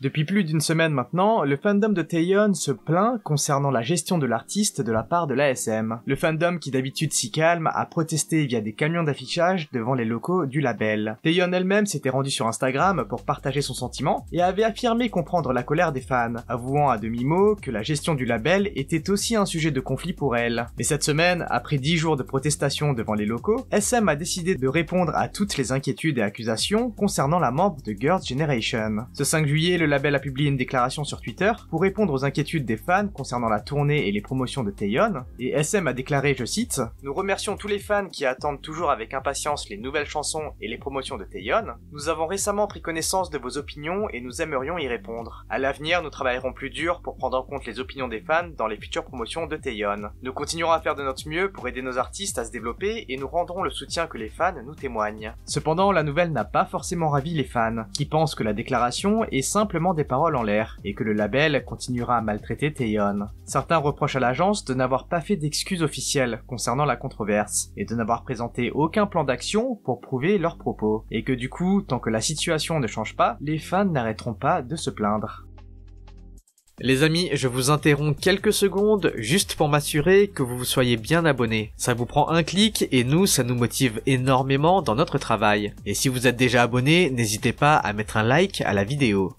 Depuis plus d'une semaine maintenant, le fandom de Taeyeon se plaint concernant la gestion de l'artiste de la part de l'ASM. Le fandom qui d'habitude si calme a protesté via des camions d'affichage devant les locaux du label. Taeyeon elle-même s'était rendue sur Instagram pour partager son sentiment et avait affirmé comprendre la colère des fans, avouant à demi-mot que la gestion du label était aussi un sujet de conflit pour elle. Mais cette semaine, après 10 jours de protestation devant les locaux, SM a décidé de répondre à toutes les inquiétudes et accusations concernant la membre de Girls' Generation. Ce 5 juillet, le label a publié une déclaration sur Twitter pour répondre aux inquiétudes des fans concernant la tournée et les promotions de Taeyeon, et SM a déclaré, je cite, « Nous remercions tous les fans qui attendent toujours avec impatience les nouvelles chansons et les promotions de Taeyeon. Nous avons récemment pris connaissance de vos opinions et nous aimerions y répondre. À l'avenir, nous travaillerons plus dur pour prendre en compte les opinions des fans dans les futures promotions de Taeyeon. Nous continuerons à faire de notre mieux pour aider nos artistes à se développer et nous rendrons le soutien que les fans nous témoignent. » Cependant, la nouvelle n'a pas forcément ravi les fans, qui pensent que la déclaration est simplement des paroles en l'air, et que le label continuera à maltraiter Taeyeon. Certains reprochent à l'agence de n'avoir pas fait d'excuses officielles concernant la controverse, et de n'avoir présenté aucun plan d'action pour prouver leurs propos, et que du coup, tant que la situation ne change pas, les fans n'arrêteront pas de se plaindre. Les amis, je vous interromps quelques secondes juste pour m'assurer que vous soyez bien abonnés. Ça vous prend un clic et nous, ça nous motive énormément dans notre travail. Et si vous êtes déjà abonné, n'hésitez pas à mettre un like à la vidéo.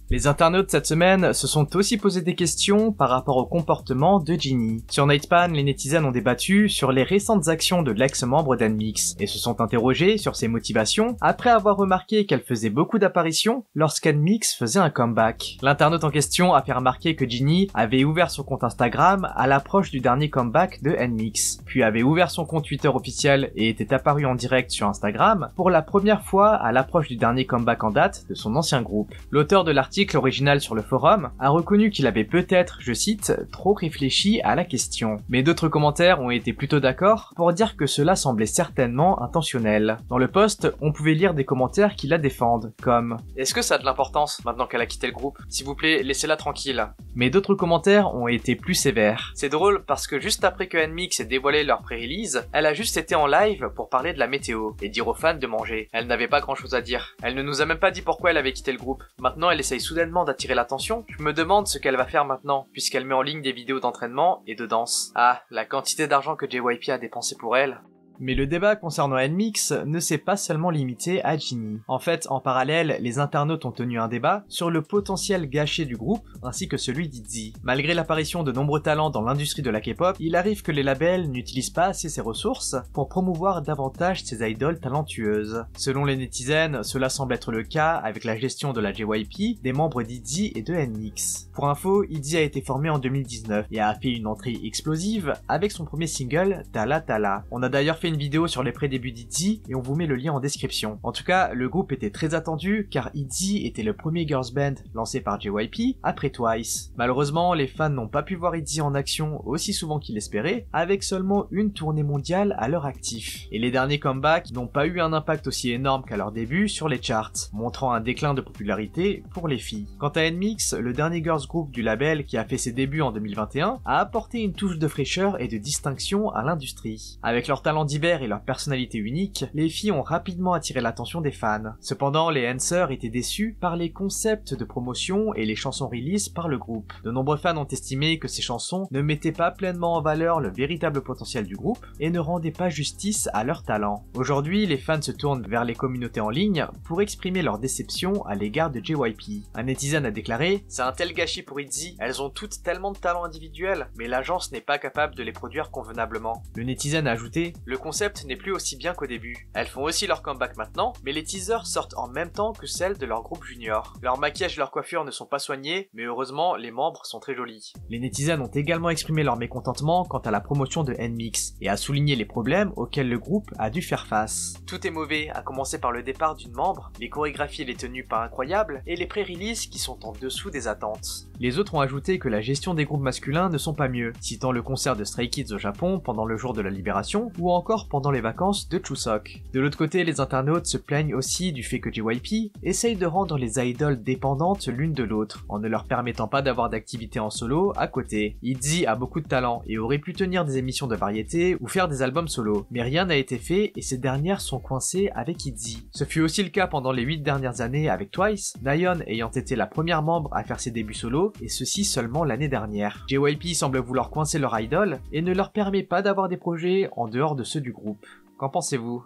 Les internautes cette semaine se sont aussi posé des questions par rapport au comportement de Jinhee. Sur Nightpan, les netizens ont débattu sur les récentes actions de l'ex-membre d'NMIXX et se sont interrogés sur ses motivations après avoir remarqué qu'elle faisait beaucoup d'apparitions lorsqu'NMIXX faisait un comeback. L'internaute en question a fait remarquer que Jinhee avait ouvert son compte Instagram à l'approche du dernier comeback de NMIXX, puis avait ouvert son compte Twitter officiel et était apparu en direct sur Instagram pour la première fois à l'approche du dernier comeback en date de son ancien groupe. L'auteur de l'article original sur le forum a reconnu qu'il avait peut-être, je cite, trop réfléchi à la question. Mais d'autres commentaires ont été plutôt d'accord pour dire que cela semblait certainement intentionnel. Dans le post, on pouvait lire des commentaires qui la défendent, comme « Est-ce que ça a de l'importance maintenant qu'elle a quitté le groupe? S'il vous plaît, laissez-la tranquille. » Mais d'autres commentaires ont été plus sévères. C'est drôle parce que juste après que NMIXX ait dévoilé leur pré-release, elle a juste été en live pour parler de la météo et dire aux fans de manger. Elle n'avait pas grand chose à dire. Elle ne nous a même pas dit pourquoi elle avait quitté le groupe. Maintenant elle essaye soudainement d'attirer l'attention. Je me demande ce qu'elle va faire maintenant, puisqu'elle met en ligne des vidéos d'entraînement et de danse. Ah, la quantité d'argent que JYP a dépensé pour elle. Mais le débat concernant NMIXX ne s'est pas seulement limité à Jinhee. En fait, en parallèle, les internautes ont tenu un débat sur le potentiel gâché du groupe, ainsi que celui d'ITZY. Malgré l'apparition de nombreux talents dans l'industrie de la K-pop, il arrive que les labels n'utilisent pas assez ces ressources pour promouvoir davantage ces idoles talentueuses. Selon les netizens, cela semble être le cas avec la gestion de la JYP, des membres d'ITZY et de NMIXX. Pour info, ITZY a été formé en 2019 et a fait une entrée explosive avec son premier single, Tala Tala. On a d'ailleurs fait une vidéo sur les prédébuts d'ITZY et on vous met le lien en description. En tout cas, le groupe était très attendu car ITZY était le premier girls band lancé par JYP après Twice. Malheureusement, les fans n'ont pas pu voir ITZY en action aussi souvent qu'ils l'espéraient, avec seulement une tournée mondiale à leur actif. Et les derniers comebacks n'ont pas eu un impact aussi énorme qu'à leur début sur les charts, montrant un déclin de popularité pour les filles. Quant à NMIXX, le dernier girls group du label qui a fait ses débuts en 2021, a apporté une touche de fraîcheur et de distinction à l'industrie. Avec leur talent divers et leur personnalité unique, les filles ont rapidement attiré l'attention des fans. Cependant, les Hansers étaient déçus par les concepts de promotion et les chansons release par le groupe. De nombreux fans ont estimé que ces chansons ne mettaient pas pleinement en valeur le véritable potentiel du groupe et ne rendaient pas justice à leur talent. Aujourd'hui, les fans se tournent vers les communautés en ligne pour exprimer leur déception à l'égard de JYP. Un netizen a déclaré « C'est un tel gâchis pour ITZY, elles ont toutes tellement de talents individuels, mais l'agence n'est pas capable de les produire convenablement. » Le netizen a ajouté « Le concept n'est plus aussi bien qu'au début. Elles font aussi leur comeback maintenant, mais les teasers sortent en même temps que celles de leur groupe junior. Leur maquillage et leur coiffure ne sont pas soignés, mais heureusement, les membres sont très jolis. » Les netizens ont également exprimé leur mécontentement quant à la promotion de NMIXX et a souligné les problèmes auxquels le groupe a dû faire face. Tout est mauvais, à commencer par le départ d'une membre, les chorégraphies et les tenues pas incroyables, et les pré-releases qui sont en dessous des attentes. Les autres ont ajouté que la gestion des groupes masculins ne sont pas mieux, citant le concert de Stray Kids au Japon pendant le jour de la libération, ou encore pendant les vacances de Chuseok. De l'autre côté, les internautes se plaignent aussi du fait que JYP essaye de rendre les idoles dépendantes l'une de l'autre, en ne leur permettant pas d'avoir d'activité en solo à côté. ITZY a beaucoup de talent et aurait pu tenir des émissions de variété ou faire des albums solo, mais rien n'a été fait et ces dernières sont coincées avec ITZY. Ce fut aussi le cas pendant les 8 dernières années avec Twice, Nayeon ayant été la première membre à faire ses débuts solo, et ceci seulement l'année dernière. JYP semble vouloir coincer leur idol et ne leur permet pas d'avoir des projets en dehors de ceux du groupe. Qu'en pensez-vous ?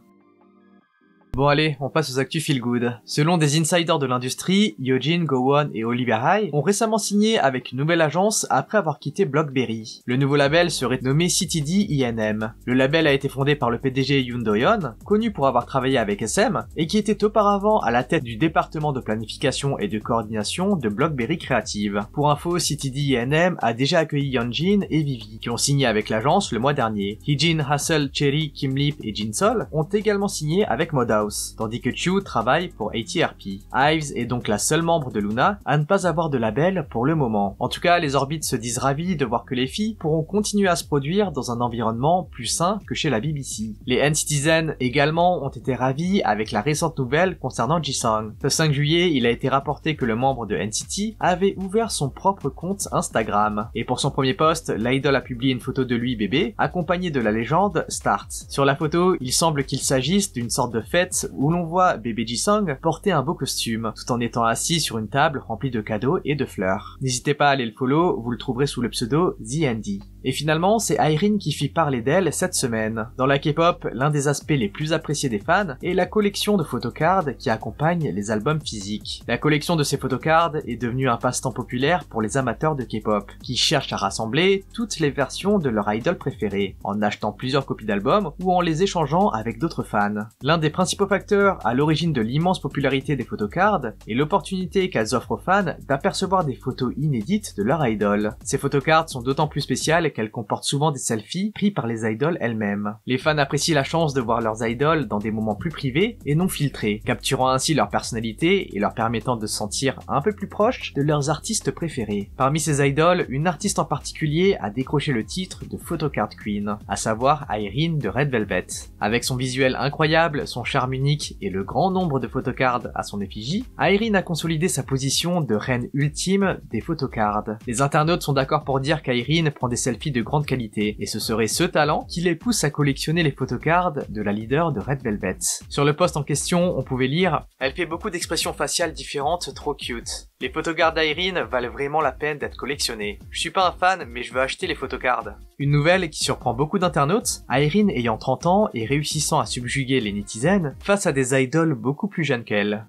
Bon allez, on passe aux actus feel good. Selon des insiders de l'industrie, Hyojin, Gowon et Olivia Hye ont récemment signé avec une nouvelle agence après avoir quitté Blockberry. Le nouveau label serait nommé CTD INM. Le label a été fondé par le PDG Yoon Do-yeon, connu pour avoir travaillé avec SM, et qui était auparavant à la tête du département de planification et de coordination de Blockberry Creative. Pour info, CTD INM a déjà accueilli Yeonjin et Vivi, qui ont signé avec l'agence le mois dernier. Heejin, Hassel, Cherry, Kim Lip et Jinsol ont également signé avec Modhouse, tandis que Chu travaille pour ATRP. Hives est donc la seule membre de LOONA à ne pas avoir de label pour le moment. En tout cas, les Orbites se disent ravis de voir que les filles pourront continuer à se produire dans un environnement plus sain que chez la BBC. Les N-Citizen également ont été ravis avec la récente nouvelle concernant Jisung. Ce 5 juillet, il a été rapporté que le membre de NCT avait ouvert son propre compte Instagram. Et pour son premier post, l'idol a publié une photo de lui bébé, accompagné de la légende Start. Sur la photo, il semble qu'il s'agisse d'une sorte de fête où l'on voit bébé Jisung porter un beau costume, tout en étant assis sur une table remplie de cadeaux et de fleurs. N'hésitez pas à aller le follow, vous le trouverez sous le pseudo TheAndy. Et finalement, c'est Irene qui fit parler d'elle cette semaine. Dans la K-pop, l'un des aspects les plus appréciés des fans est la collection de photocards qui accompagne les albums physiques. La collection de ces photocards est devenue un passe-temps populaire pour les amateurs de K-pop, qui cherchent à rassembler toutes les versions de leur idol préférée, en achetant plusieurs copies d'albums ou en les échangeant avec d'autres fans. L'un des principaux facteurs à l'origine de l'immense popularité des photocards est l'opportunité qu'elles offrent aux fans d'apercevoir des photos inédites de leur idol. Ces photocards sont d'autant plus spéciales qu'elles comportent souvent des selfies pris par les idoles elles-mêmes. Les fans apprécient la chance de voir leurs idoles dans des moments plus privés et non filtrés, capturant ainsi leur personnalité et leur permettant de se sentir un peu plus proches de leurs artistes préférés. Parmi ces idoles, une artiste en particulier a décroché le titre de Photocard Queen, à savoir Irene de Red Velvet. Avec son visuel incroyable, son charme unique et le grand nombre de photocards à son effigie, Irene a consolidé sa position de reine ultime des photocards. Les internautes sont d'accord pour dire qu'Irene prend des selfies de grande qualité, et ce serait ce talent qui les pousse à collectionner les photocards de la leader de Red Velvet. Sur le post en question, on pouvait lire « Elle fait beaucoup d'expressions faciales différentes, trop cute. Les photocards d'Irene valent vraiment la peine d'être collectionnés. Je suis pas un fan, mais je veux acheter les photocards. » Une nouvelle qui surprend beaucoup d'internautes, Irene ayant 30 ans et réussissant à subjuguer les netizens face à des idoles beaucoup plus jeunes qu'elle.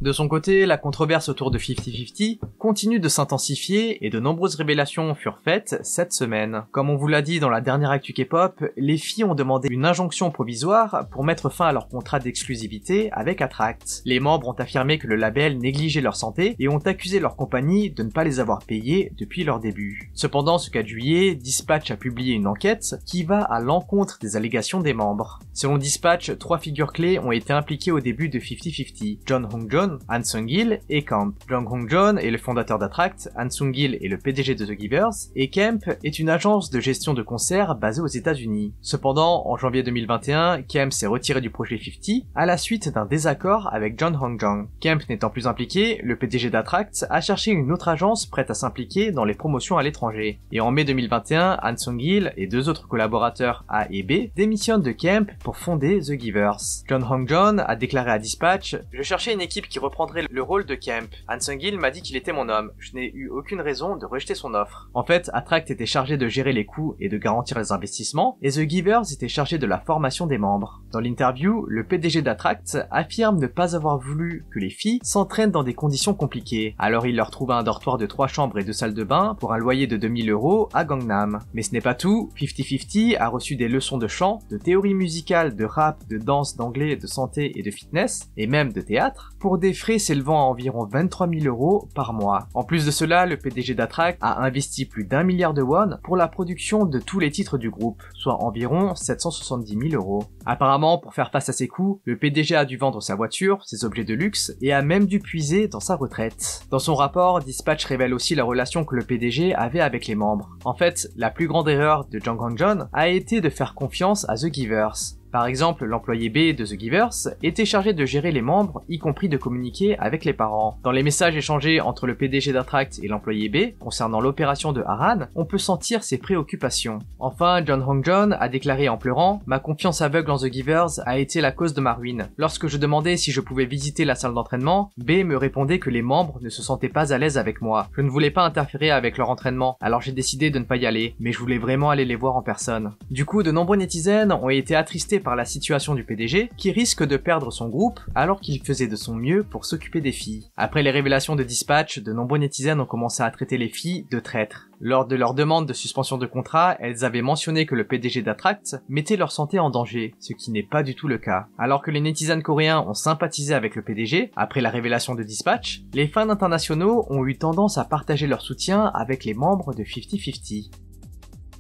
De son côté, la controverse autour de 50-50 continue de s'intensifier et de nombreuses révélations furent faites cette semaine. Comme on vous l'a dit dans la dernière actu K-pop, les filles ont demandé une injonction provisoire pour mettre fin à leur contrat d'exclusivité avec Attract. Les membres ont affirmé que le label négligeait leur santé et ont accusé leur compagnie de ne pas les avoir payés depuis leur début. Cependant, ce 4 juillet, Dispatch a publié une enquête qui va à l'encontre des allégations des membres. Selon Dispatch, 3 figures clés ont été impliquées au début de 50-50, John Hongjon, Han Sung-il et Camp. Jung Hong-jeon est le fondateur d'Attract, Han Sung-il est le PDG de The Givers, et Camp est une agence de gestion de concerts basée aux États-Unis. Cependant, en janvier 2021, Camp s'est retiré du projet 50 à la suite d'un désaccord avec John Hong-jong. Camp n'étant plus impliqué, le PDG d'Attract a cherché une autre agence prête à s'impliquer dans les promotions à l'étranger. Et en mai 2021, Han Sung-il et 2 autres collaborateurs A et B démissionnent de Camp pour fonder The Givers. John Hong-jeon a déclaré à Dispatch « Je cherchais une équipe qui reprendrait le rôle de Camp. Han Sung-il m'a dit qu'il était mon homme. Je n'ai eu aucune raison de rejeter son offre. » En fait, Attract était chargé de gérer les coûts et de garantir les investissements, et The Givers était chargé de la formation des membres. Dans l'interview, le PDG d'Attract affirme ne pas avoir voulu que les filles s'entraînent dans des conditions compliquées. Alors il leur trouva un dortoir de 3 chambres et 2 salles de bain pour un loyer de 2000 € à Gangnam. Mais ce n'est pas tout, 50-50 a reçu des leçons de chant, de théorie musicale, de rap, de danse, d'anglais, de santé et de fitness, et même de théâtre, pour des frais s'élevant à environ 23 000 € par mois. En plus de cela, le PDG d'Attract a investi plus d'1 milliard de won pour la production de tous les titres du groupe, soit environ 770 000 €. Apparemment, pour faire face à ses coûts, le PDG a dû vendre sa voiture, ses objets de luxe, et a même dû puiser dans sa retraite. Dans son rapport, Dispatch révèle aussi la relation que le PDG avait avec les membres. En fait, la plus grande erreur de Jang Hong-jeon a été de faire confiance à The Givers. Par exemple, l'employé B de The Givers était chargé de gérer les membres, y compris de communiquer avec les parents. Dans les messages échangés entre le PDG d'Attract et l'employé B, concernant l'opération de Haran, on peut sentir ses préoccupations. Enfin, Jang Hong-jeon a déclaré en pleurant « Ma confiance aveugle en The Givers a été la cause de ma ruine. Lorsque je demandais si je pouvais visiter la salle d'entraînement, B me répondait que les membres ne se sentaient pas à l'aise avec moi. Je ne voulais pas interférer avec leur entraînement, alors j'ai décidé de ne pas y aller, mais je voulais vraiment aller les voir en personne. » Du coup, de nombreux netizens ont été attristés par la situation du PDG, qui risque de perdre son groupe alors qu'il faisait de son mieux pour s'occuper des filles. Après les révélations de Dispatch, de nombreux netizens ont commencé à traiter les filles de traîtres. Lors de leur demande de suspension de contrat, elles avaient mentionné que le PDG d'Attract mettait leur santé en danger, ce qui n'est pas du tout le cas. Alors que les netizens coréens ont sympathisé avec le PDG, après la révélation de Dispatch, les fans internationaux ont eu tendance à partager leur soutien avec les membres de 50-50.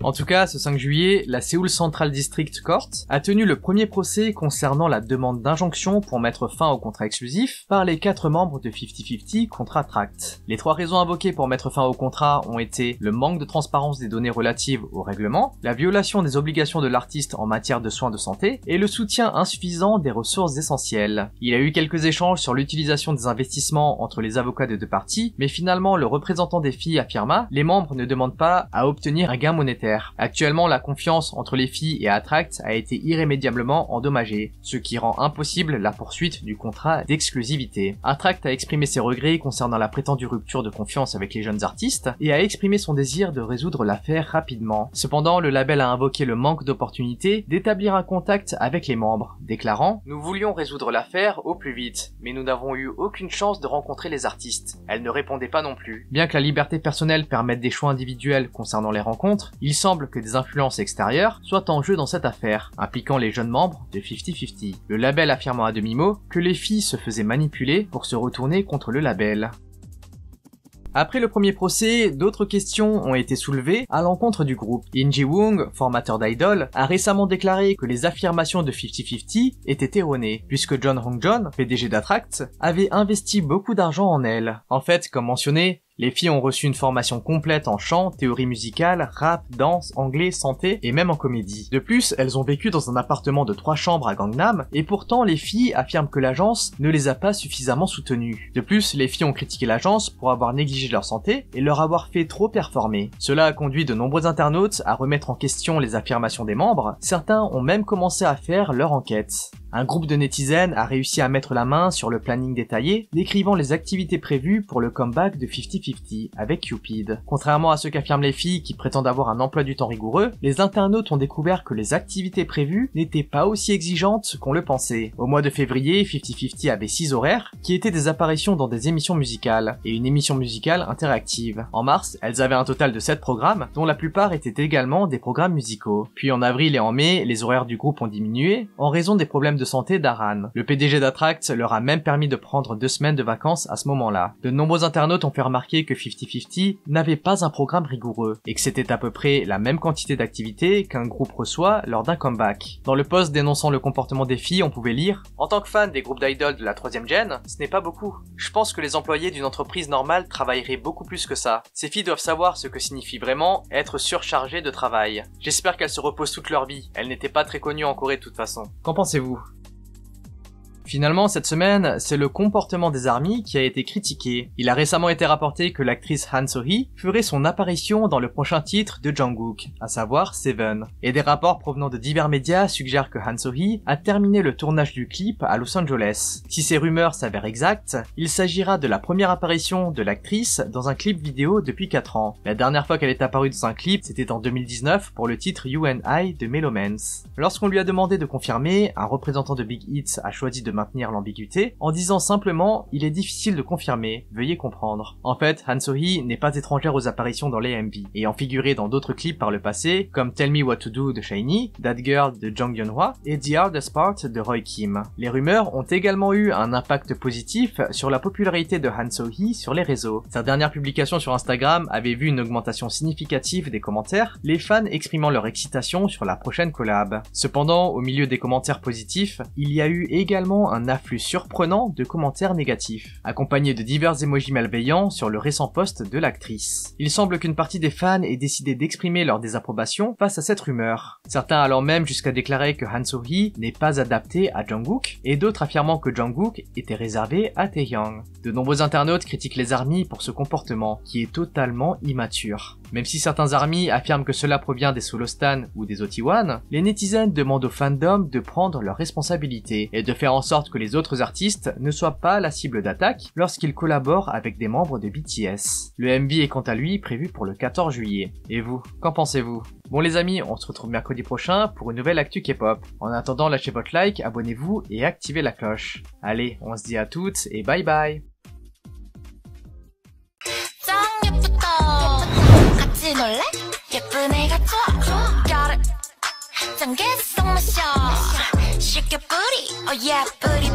En tout cas, ce 5 juillet, la Seoul Central District Court a tenu le premier procès concernant la demande d'injonction pour mettre fin au contrat exclusif par les 4 membres de 50-50 contre Attract. Les 3 raisons invoquées pour mettre fin au contrat ont été le manque de transparence des données relatives au règlement, la violation des obligations de l'artiste en matière de soins de santé et le soutien insuffisant des ressources essentielles. Il y a eu quelques échanges sur l'utilisation des investissements entre les avocats des 2 parties, mais finalement le représentant des filles affirma « Les membres ne demandent pas à obtenir un gain monétaire. Actuellement, la confiance entre les filles et Attract a été irrémédiablement endommagée, ce qui rend impossible la poursuite du contrat d'exclusivité. Attract a exprimé ses regrets concernant la prétendue rupture de confiance avec les jeunes artistes et a exprimé son désir de résoudre l'affaire rapidement. Cependant, le label a invoqué le manque d'opportunité d'établir un contact avec les membres, déclarant « Nous voulions résoudre l'affaire au plus vite, mais nous n'avons eu aucune chance de rencontrer les artistes. Elles ne répondaient pas non plus. » Bien que la liberté personnelle permette des choix individuels concernant les rencontres, il semble que des influences extérieures soient en jeu dans cette affaire, impliquant les jeunes membres de 50-50. Le label affirmant à demi-mot que les filles se faisaient manipuler pour se retourner contre le label. Après le premier procès, d'autres questions ont été soulevées à l'encontre du groupe. In Ji-woong, formateur d'Idol, a récemment déclaré que les affirmations de 50-50 étaient erronées, puisque Jang Hong-jeon, PDG d'Attract, avait investi beaucoup d'argent en elle. En fait, comme mentionné, les filles ont reçu une formation complète en chant, théorie musicale, rap, danse, anglais, santé et même en comédie. De plus, elles ont vécu dans un appartement de 3 chambres à Gangnam et pourtant les filles affirment que l'agence ne les a pas suffisamment soutenues. De plus, les filles ont critiqué l'agence pour avoir négligé leur santé et leur avoir fait trop performer. Cela a conduit de nombreux internautes à remettre en question les affirmations des membres, certains ont même commencé à faire leur enquête. Un groupe de netizens a réussi à mettre la main sur le planning détaillé, décrivant les activités prévues pour le comeback de 50-50 avec Cupid. Contrairement à ce qu'affirment les filles qui prétendent avoir un emploi du temps rigoureux, les internautes ont découvert que les activités prévues n'étaient pas aussi exigeantes qu'on le pensait. Au mois de février, 50-50 avait 6 horaires, qui étaient des apparitions dans des émissions musicales, et une émission musicale interactive. En mars, elles avaient un total de 7 programmes, dont la plupart étaient également des programmes musicaux. Puis en avril et en mai, les horaires du groupe ont diminué, en raison des problèmes de santé d'Haran. Le PDG d'Attract leur a même permis de prendre 2 semaines de vacances à ce moment-là. De nombreux internautes ont fait remarquer que 50-50 n'avait pas un programme rigoureux, et que c'était à peu près la même quantité d'activités qu'un groupe reçoit lors d'un comeback. Dans le post dénonçant le comportement des filles, on pouvait lire « En tant que fan des groupes d'idoles de la 3e gen, ce n'est pas beaucoup. Je pense que les employés d'une entreprise normale travailleraient beaucoup plus que ça. Ces filles doivent savoir ce que signifie vraiment être surchargées de travail. J'espère qu'elles se reposent toute leur vie. Elles n'étaient pas très connues en Corée de toute façon. » Qu'en pensez-vous ? Finalement, cette semaine, c'est le comportement des ARMY qui a été critiqué. Il a récemment été rapporté que l'actrice Han So-hee ferait son apparition dans le prochain titre de Jungkook, à savoir Seven. Et des rapports provenant de divers médias suggèrent que Han So-hee a terminé le tournage du clip à Los Angeles. Si ces rumeurs s'avèrent exactes, il s'agira de la première apparition de l'actrice dans un clip vidéo depuis 4 ans. La dernière fois qu'elle est apparue dans un clip, c'était en 2019 pour le titre You and I de Melomance. Lorsqu'on lui a demandé de confirmer, un représentant de Big Hit a choisi de maintenir l'ambiguïté en disant simplement « il est difficile de confirmer, veuillez comprendre ». En fait, Han So-hee n'est pas étrangère aux apparitions dans les MV, ayant figuré dans d'autres clips par le passé, comme Tell Me What to Do de SHINee, That Girl de Jung Yeon-hwa et The Hardest Part de Roy Kim. Les rumeurs ont également eu un impact positif sur la popularité de Han So-hee sur les réseaux. Sa dernière publication sur Instagram avait vu une augmentation significative des commentaires, les fans exprimant leur excitation sur la prochaine collab. Cependant, au milieu des commentaires positifs, il y a eu également un afflux surprenant de commentaires négatifs, accompagnés de divers emojis malveillants sur le récent post de l'actrice. Il semble qu'une partie des fans ait décidé d'exprimer leur désapprobation face à cette rumeur, certains allant même jusqu'à déclarer que Han So-hee n'est pas adapté à Jungkook, et d'autres affirmant que Jungkook était réservé à Taehyung. De nombreux internautes critiquent les ARMY pour ce comportement, qui est totalement immature. Même si certains ARMY affirment que cela provient des Solostan ou des OT1, les netizens demandent au fandom de prendre leurs responsabilités et de faire en sorte que les autres artistes ne soient pas la cible d'attaque lorsqu'ils collaborent avec des membres de BTS. Le MV est quant à lui prévu pour le 14 juillet. Et vous, qu'en pensez-vous? Bon les amis, on se retrouve mercredi prochain pour une nouvelle actu K-pop. En attendant, lâchez votre like, abonnez-vous et activez la cloche. Allez, on se dit à toutes et bye bye. 놀래? 예쁜 애가 좋아 got it 짠 개성 마셔 쉽게 뿌리 oh yeah 뿌리